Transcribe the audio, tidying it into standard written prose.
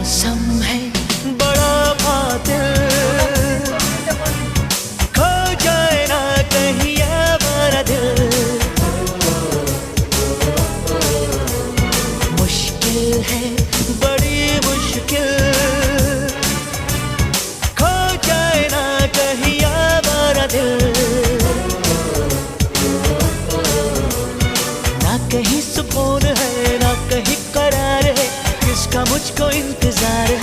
मौसम है बड़ा बातिल, खो जाए ना कहीं हमारा दिल। मुश्किल है बड़ी मुश्किल, खो जाए ना कहीं हमारा दिल। ना कहीं सुकून है ना कहीं करार है, किसका मुझको इंतजार है।